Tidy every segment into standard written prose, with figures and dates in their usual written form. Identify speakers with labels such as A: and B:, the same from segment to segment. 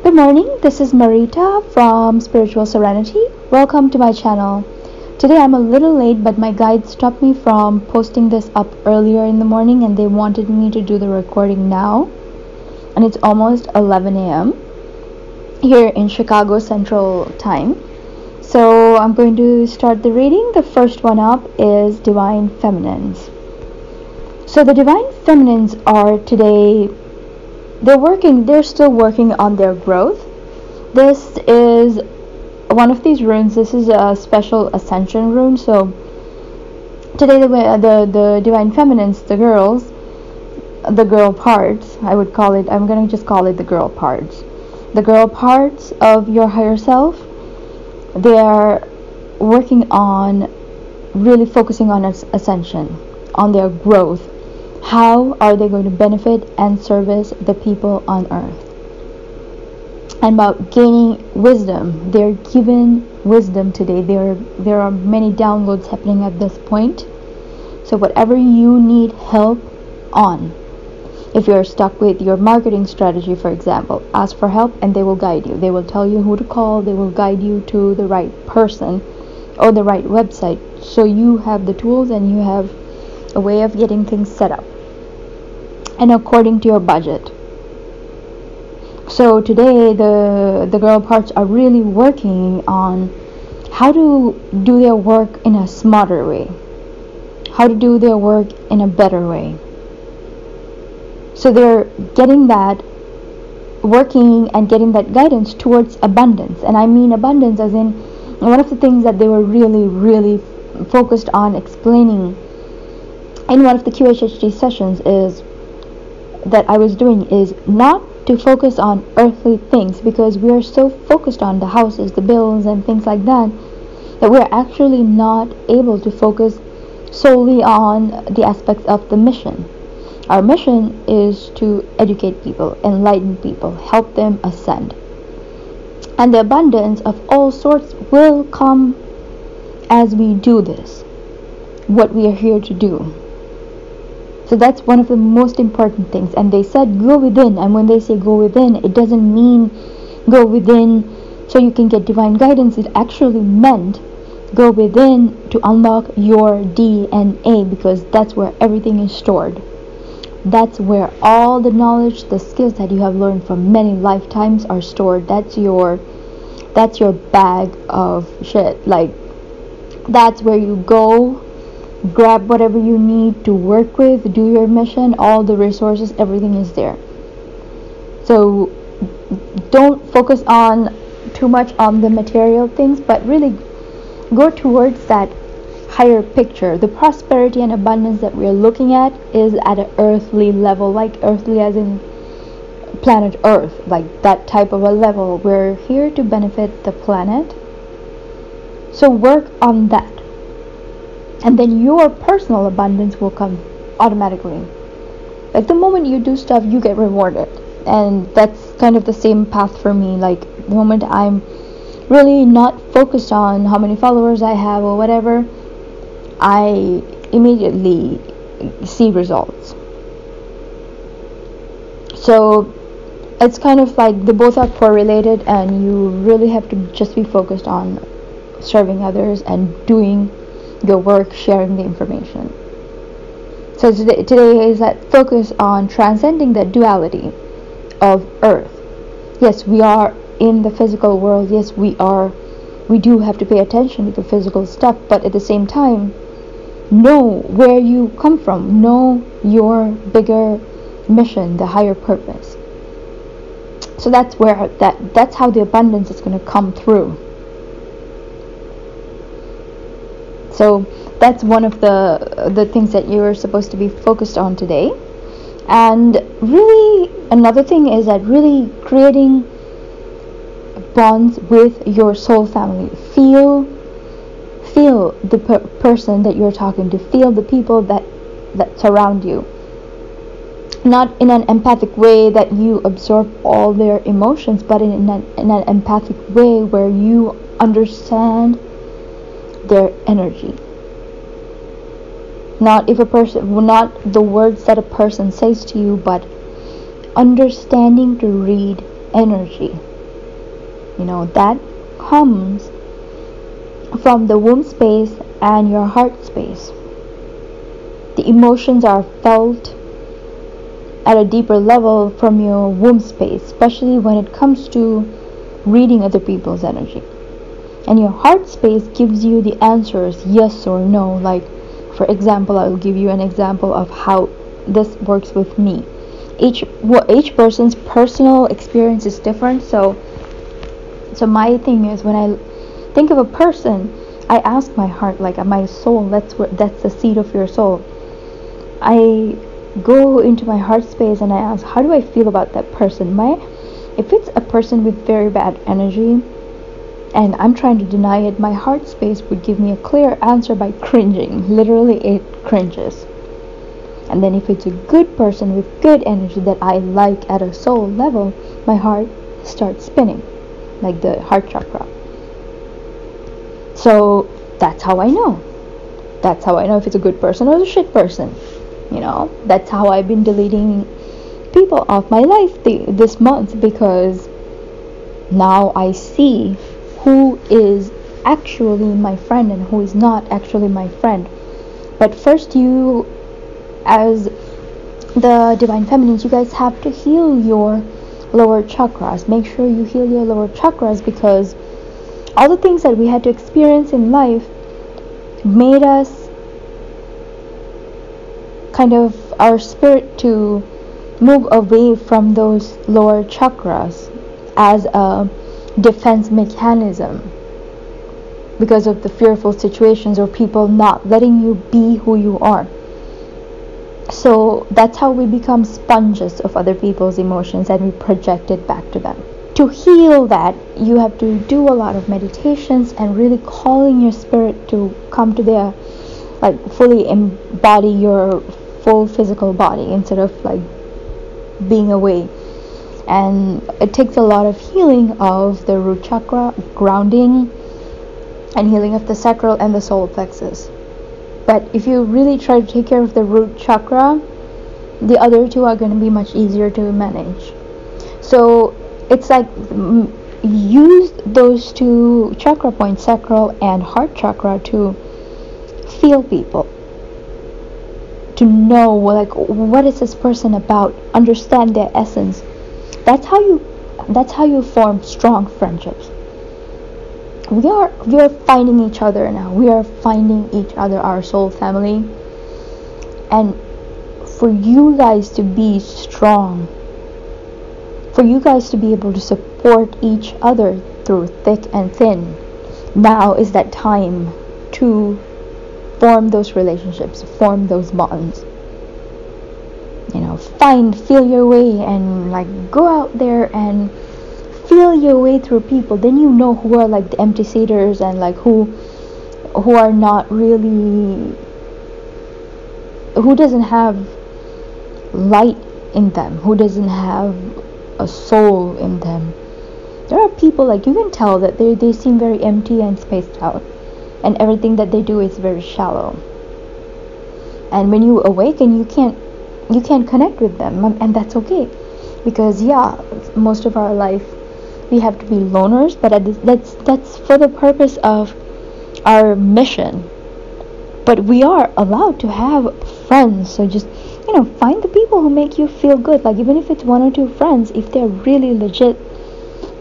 A: Good morning, this is Marita from Spiritual Serenity. Welcome to my channel. Today I'm a little late, but my guides stopped me from posting this up earlier in the morning and they wanted me to do the recording now. And it's almost 11 a.m. here in Chicago Central Time. So I'm going to start the reading. The first one up is Divine Feminines. So the Divine Feminines are today, they're still working on their growth. This is one of these runes. This is a special Ascension rune. So today the Divine Feminines, the girls, the girl parts, I'm going to just call it the girl parts. The girl parts of your higher self, they are working on really focusing on ascension, on their growth. How are they going to benefit and service the people on earth? And about gaining wisdom. They're given wisdom today. There are many downloads happening at this point. So whatever you need help on, if you're stuck with your marketing strategy, for example, ask for help and they will guide you. They will tell you who to call. They will guide you to the right person or the right website. So you have the tools and you have a way of getting things set up and according to your budget. So today the girl parts are really working on how to do their work in a smarter way, how to do their work in a better way. So they're getting that, working and getting that guidance towards abundance. And I mean abundance as in, one of the things that they were really focused on explaining in one of the QHHT sessions is that I was doing is not to focus on earthly things, because we are so focused on the houses, the bills and things like that, that we're actually not able to focus solely on the aspects of the mission. Our mission is to educate people, enlighten people, help them ascend. And the abundance of all sorts will come as we do this, what we are here to do. So that's one of the most important things. And they said go within. And when they say go within, it doesn't mean go within so you can get divine guidance. It actually meant go within to unlock your DNA, because that's where everything is stored. That's where all the knowledge, the skills that you have learned from many lifetimes are stored. That's your bag of shit. Like, that's where you go, grab whatever you need to work with, do your mission, all the resources, everything is there. So don't focus on too much on the material things, but really go towards that higher picture. The prosperity and abundance that we're looking at is at an earthly level, like earthly as in planet Earth, like that type of a level. We're here to benefit the planet. So work on that. And then your personal abundance will come automatically. Like the moment you do stuff, you get rewarded. And that's kind of the same path for me. Like the moment I'm really not focused on how many followers I have or whatever, I immediately see results. So it's kind of like the both are correlated, and you really have to just be focused on serving others and doing your work, sharing the information. So today is that focus on transcending the duality of earth. Yes, we are in the physical world. Yes, we do have to pay attention to the physical stuff, but at the same time, know where you come from, know your bigger mission, the higher purpose. So that's how the abundance is going to come through. So that's one of the things that you're supposed to be focused on today. And really another thing is that really creating bonds with your soul family. Feel the person that you're talking to. Feel the people that surround you. Not in an empathic way that you absorb all their emotions, but in an empathic way where you understand their energy. Not the words that a person says to you, but understanding to read energy. That comes from the womb space and your heart space. The emotions are felt at a deeper level from your womb space, especially when it comes to reading other people's energy. And your heart space gives you the answers, yes or no. Like, for example, I will give you an example of how this works with me. Each person's personal experience is different, so my thing is, when I think of a person, I ask my heart, like my soul, that's the seat of your soul. I go into my heart space and I ask, how do I feel about that person? If it's a person with very bad energy and I'm trying to deny it, my heart space would give me a clear answer by cringing. Literally, it cringes. And then if it's a good person with good energy that I like at a soul level, my heart starts spinning, like the heart chakra. So that's how I know. That's how I know if it's a good person or a shit person. That's how I've been deleting people off my life this month, because now I see who is actually my friend and who is not actually my friend. But first, you, as the Divine Feminines, you guys have to heal your lower chakras. Make sure you heal your lower chakras, because all the things that we had to experience in life made us kind of, our spirit to move away from those lower chakras as a defense mechanism, because of the fearful situations or people not letting you be who you are. So that's how we become sponges of other people's emotions and we project it back to them. To heal that, you have to do a lot of meditations and really calling your spirit to come to their, like, fully embody your full physical body instead of like being away. And it takes a lot of healing of the root chakra, grounding, and healing of the sacral and the solar plexus. But if you really try to take care of the root chakra, the other two are going to be much easier to manage. So it's like, use those two chakra points, sacral and heart chakra, to feel people, to know, like, what is this person about, understand their essence. That's how you form strong friendships. We are finding each other now. We are finding each other, our soul family. And for you guys to be strong, for you guys to be able to support each other through thick and thin, now is that time to form those relationships, form those bonds. Feel your way, and like go out there and feel your way through people. Then you know who are like the empty seaters and like who are not really, who doesn't have light in them, who doesn't have a soul in them. There are people, like, you can tell that they seem very empty and spaced out, and everything that they do is very shallow. And when you awaken, you can't connect with them, and that's okay, because most of our life we have to be loners, but that's for the purpose of our mission. But we are allowed to have friends, so just find the people who make you feel good. Like, even if it's one or two friends, if they're really legit,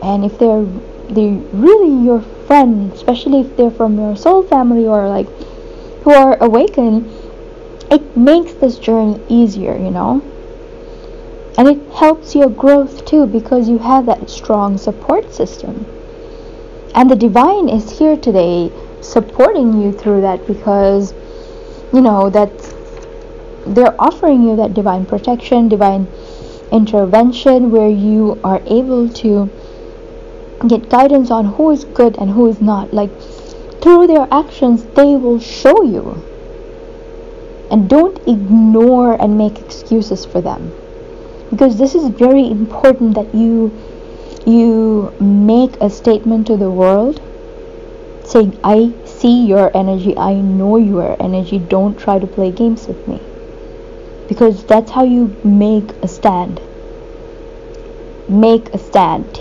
A: and if they're really your friend, especially if they're from your soul family or like who are awakened, it makes this journey easier, and it helps your growth too, because you have that strong support system. And the divine is here today supporting you through that, because that's, they're offering you that divine protection, divine intervention, where you are able to get guidance on who is good and who is not. Like, through their actions, they will show you. And don't ignore and make excuses for them, because this is very important that you make a statement to the world saying, I see your energy. I know your energy. Don't try to play games with me, because that's how you make a stand. Make a stand.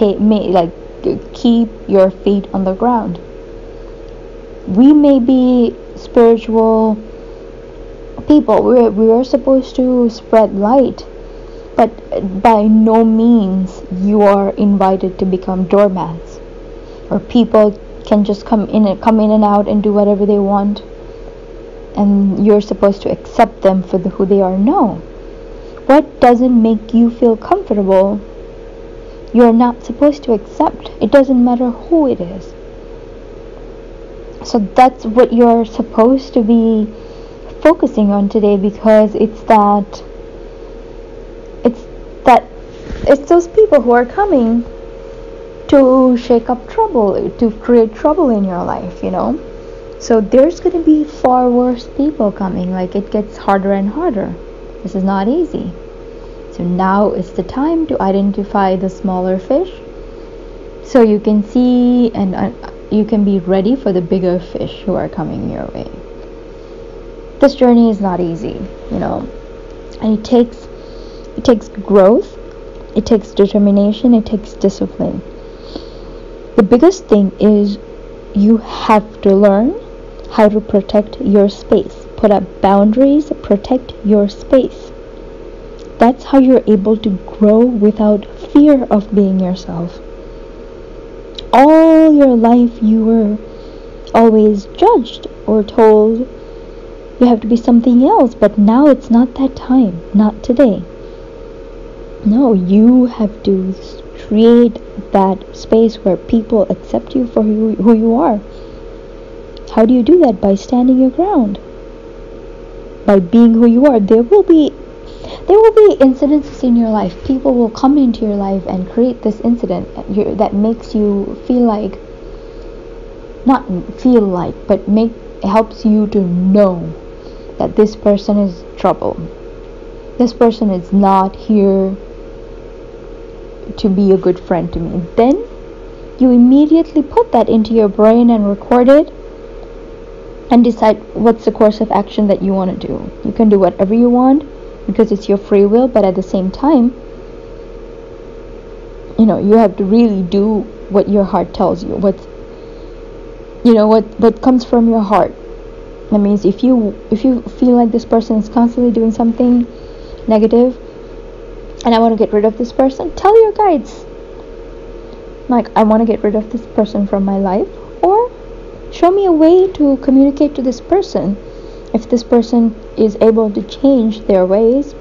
A: Keep your feet on the ground. We may be spiritual people. We are supposed to spread light, but by no means you are invited to become doormats, or people can just come in and out and do whatever they want, and you're supposed to accept them for who they are. No. What doesn't make you feel comfortable, you're not supposed to accept. It doesn't matter who it is. So that's what you're supposed to be focusing on today, because it's those people who are coming to shake up trouble, to create trouble in your life, So there's going to be far worse people coming. Like, it gets harder and harder. This is not easy. So now is the time to identify the smaller fish, so you can see and you can be ready for the bigger fish who are coming your way. This journey is not easy, and it takes growth, it takes determination, it takes discipline. The biggest thing is you have to learn how to protect your space. Put up boundaries, protect your space. That's how you're able to grow without fear of being yourself. All your life you were always judged or told you have to be something else, but now it's not that time, not today. No, you have to create that space where people accept you for who you are. How do you do that? By standing your ground, by being who you are. There will be incidences in your life. People will come into your life and create this incident that makes you feel like, not feel like, but helps you to know that this person is trouble. This person is not here to be a good friend to me. Then you immediately put that into your brain and record it and decide what's the course of action that you want to do. You can do whatever you want because it's your free will, but at the same time, you have to really do what your heart tells you. What comes from your heart. That means if you feel like this person is constantly doing something negative and I want to get rid of this person, tell your guides, like, I want to get rid of this person from my life, or show me a way to communicate to this person. If this person is able to change their ways,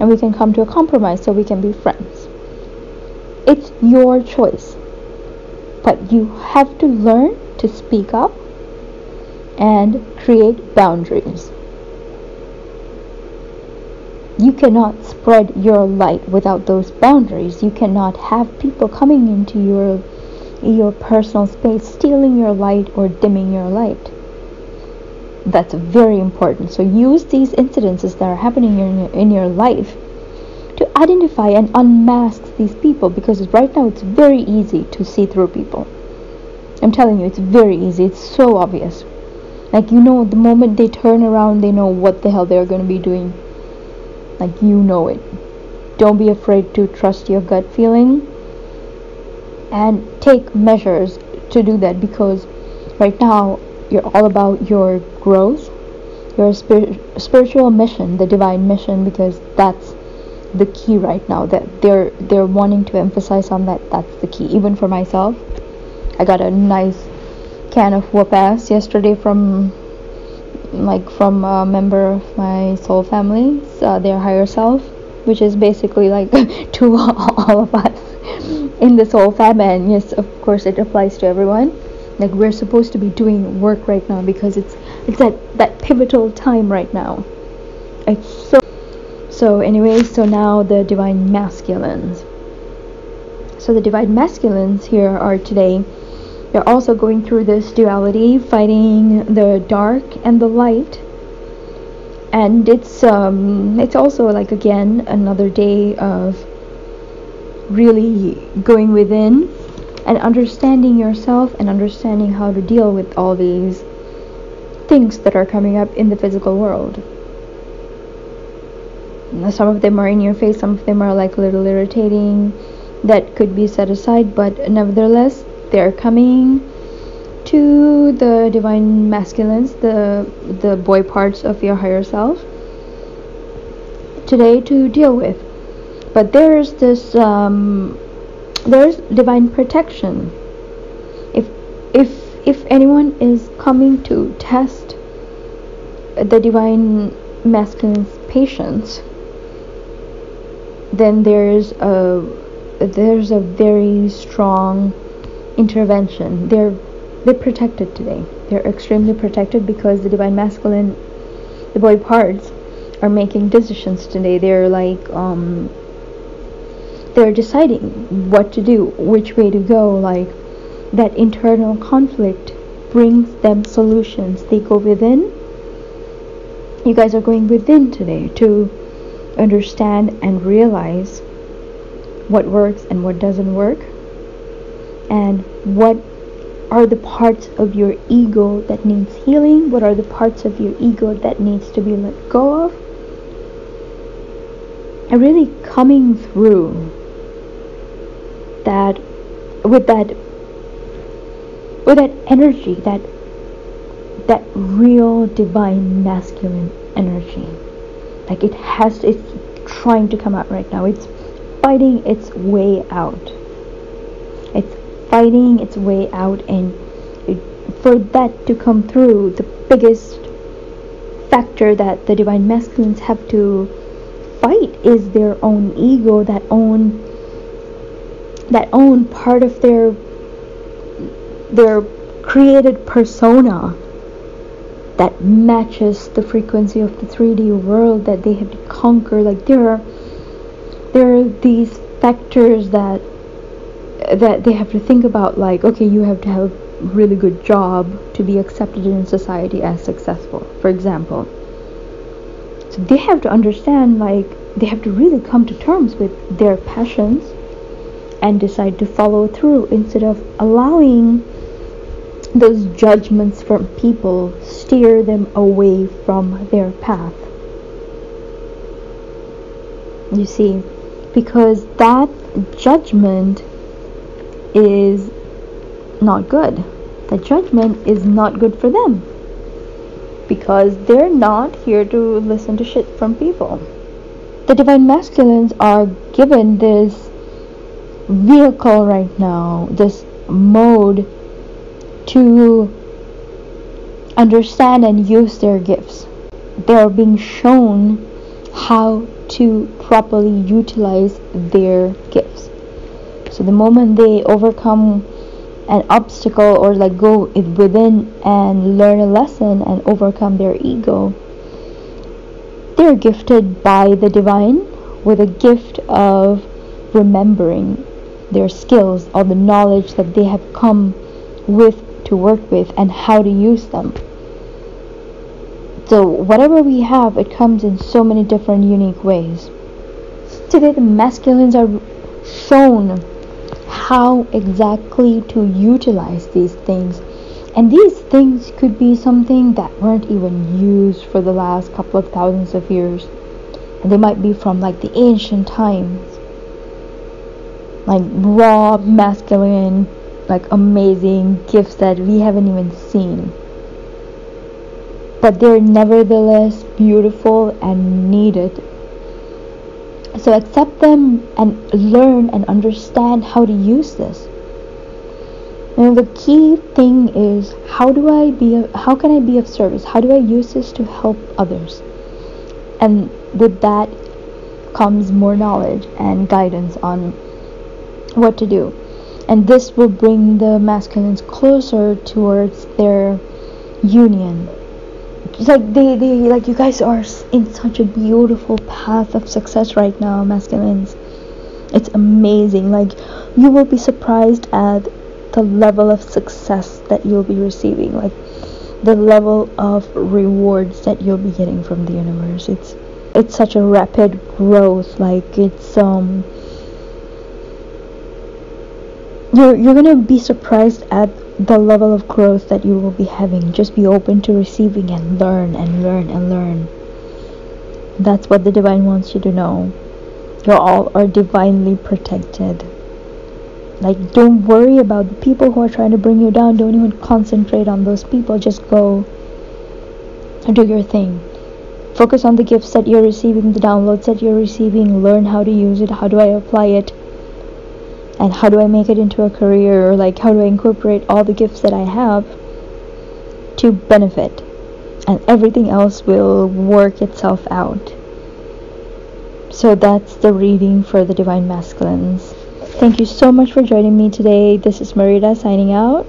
A: and we can come to a compromise so we can be friends. It's your choice, but you have to learn to speak up and create boundaries. You cannot spread your light without those boundaries. You cannot have people coming into your personal space, stealing your light or dimming your light. That's very important. So use these incidences that are happening in your life to identify and unmask these people, because right now it's very easy to see through people. I'm telling you, it's very easy. It's so obvious. Like, the moment they turn around, they know what the hell they're going to be doing. Like, it. Don't be afraid to trust your gut feeling and take measures to do that, because right now you're all about your growth, your spiritual mission, the divine mission, because that's the key right now. That they're wanting to emphasize on that. That's the key. Even for myself, I got a nice can of whoop ass yesterday from a member of my soul family, their higher self, which is basically like to all of us in the soul fam. And yes, of course it applies to everyone. Like, we're supposed to be doing work right now, because it's that pivotal time right now. So now the divine masculines. So the divine masculines here are today, they're also going through this duality, fighting the dark and the light. And it's also, like, again, another day of really going within and understanding yourself and understanding how to deal with all these things that are coming up in the physical world. Some of them are in your face, some of them are like a little irritating, that could be set aside, but nevertheless they're coming to the divine masculines, the boy parts of your higher self today to deal with. But there's this there's divine protection. If anyone is coming to test the divine masculine's patience, then there's a very strong intervention. They're protected today. They're extremely protected because the divine masculine, the boy parts, are making decisions today. They're like they're deciding what to do, which way to go. Like, that internal conflict brings them solutions. They go within. You guys are going within today to understand and realize what works and what doesn't work, and what are the parts of your ego that needs healing, what are the parts of your ego that needs to be let go of, and really coming through that with that energy, that real divine masculine energy. Like, it's trying to come out right now. It's fighting its way out. It's fighting its way out, and for that to come through, the biggest factor that the divine masculines have to fight is their own ego, that own part of their created persona that matches the frequency of the 3D world that they have to conquer. Like, there are these factors that they have to think about. Like, okay, you have to have a really good job to be accepted in society as successful, for example. So they have to understand, like, they have to really come to terms with their passions and decide to follow through, instead of allowing those judgments from people steer them away from their path. You see, because that judgment is not good. That judgment is not good for them, because they're not here to listen to shit from people. The divine masculines are given this vehicle right now, this mode to understand and use their gifts. They're being shown how to properly utilize their gifts. So the moment they overcome an obstacle, or like go within and learn a lesson and overcome their ego, they're gifted by the divine with a gift of remembering their skills, all the knowledge that they have come with to work with, and how to use them. So whatever we have, it comes in so many different unique ways. Today the masculines are shown how exactly to utilize these things, and these things could be something that weren't even used for the last couple of thousands of years, and they might be from like the ancient times, like raw masculine, like amazing gifts that we haven't even seen, but they're nevertheless beautiful and needed. So accept them and learn and understand how to use this. And the key thing is, how can I be of service? How do I use this to help others? And with that comes more knowledge and guidance on what to do. And this will bring the masculines closer towards their union. It's like they like, you guys are in such a beautiful path of success right now, masculines. It's amazing. Like, you will be surprised at the level of success that you'll be receiving, like the level of rewards that you'll be getting from the universe. It's such a rapid growth. Like, it's you're gonna be surprised at the level of growth that you will be having. Just be open to receiving and learn and learn and learn. That's what the divine wants you to know. You all are divinely protected. Like, don't worry about the people who are trying to bring you down. Don't even concentrate on those people. Just go and do your thing. Focus on the gifts that you're receiving, the downloads that you're receiving. Learn how to use it. How do I apply it? And how do I make it into a career? Or like, how do I incorporate all the gifts that I have to benefit? And everything else will work itself out. So that's the reading for the Divine Masculines. Thank you so much for joining me today. This is Marita signing out.